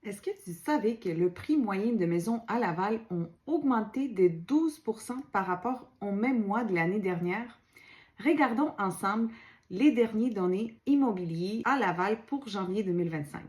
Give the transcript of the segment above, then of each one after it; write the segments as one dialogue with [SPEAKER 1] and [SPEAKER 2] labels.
[SPEAKER 1] Est-ce que tu savais que le prix moyen de maisons à Laval ont augmenté de 12% par rapport au même mois de l'année dernière? Regardons ensemble les dernières données immobilières à Laval pour janvier 2025.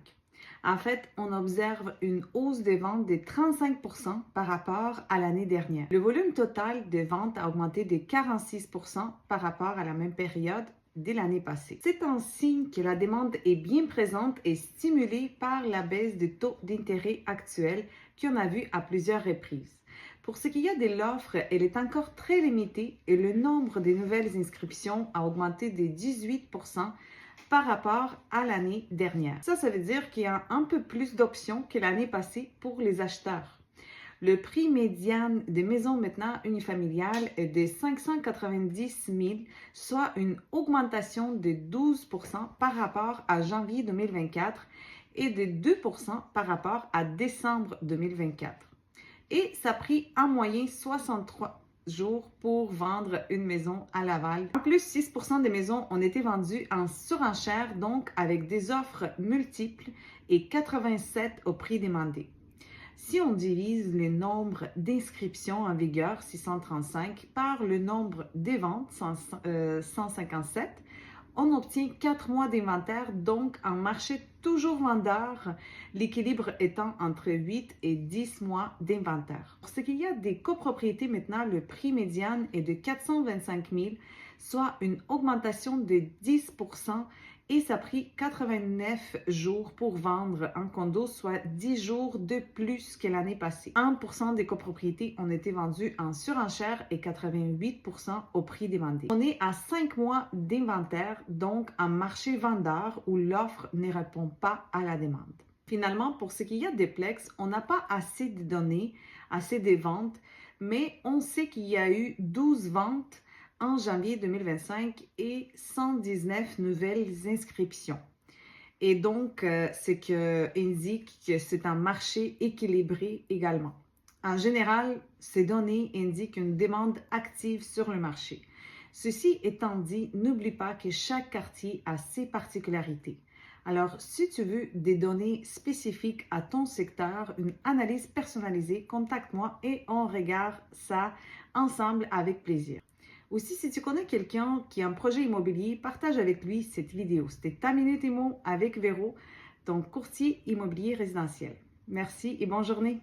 [SPEAKER 1] En fait, on observe une hausse des ventes de 35% par rapport à l'année dernière. Le volume total de ventes a augmenté de 46% par rapport à la même période dès l'année passée. C'est un signe que la demande est bien présente et stimulée par la baisse des taux d'intérêt actuels qu'on a vu à plusieurs reprises. Pour ce qui est de l'offre, elle est encore très limitée et le nombre de nouvelles inscriptions a augmenté de 18% par rapport à l'année dernière. Ça veut dire qu'il y a un peu plus d'options que l'année passée pour les acheteurs. Le prix médian des maisons maintenant unifamiliales est de 590 000, soit une augmentation de 12% par rapport à janvier 2024 et de 2% par rapport à décembre 2024. Et ça a pris en moyenne 63 jours pour vendre une maison à Laval. En plus, 6% des maisons ont été vendues en surenchère, donc avec des offres multiples et 87 au prix demandé. Si on divise le nombre d'inscriptions en vigueur, 635, par le nombre des ventes, 157, on obtient 4 mois d'inventaire, donc un marché toujours vendeur, l'équilibre étant entre 8 et 10 mois d'inventaire. Pour ce qu'il y a des copropriétés maintenant, le prix médian est de 425 000, soit une augmentation de 10%, et ça a pris 89 jours pour vendre un condo, soit 10 jours de plus que l'année passée. 1% des copropriétés ont été vendues en surenchère et 88% au prix demandé. On est à 5 mois d'inventaire, donc un marché vendeur où l'offre ne répond pas à la demande. Finalement, pour ce qui est des Plex, on n'a pas assez de données, assez de ventes, mais on sait qu'il y a eu 12 ventes en janvier 2025 et 119 nouvelles inscriptions. Et donc, ce qui indique que c'est un marché équilibré également. En général, ces données indiquent une demande active sur le marché. Ceci étant dit, n'oublie pas que chaque quartier a ses particularités. Alors, si tu veux des données spécifiques à ton secteur, une analyse personnalisée, contacte-moi et on regarde ça ensemble avec plaisir. Aussi, si tu connais quelqu'un qui a un projet immobilier, partage avec lui cette vidéo. C'était ta Minute Immo avec Véro, ton courtier immobilier résidentiel. Merci et bonne journée.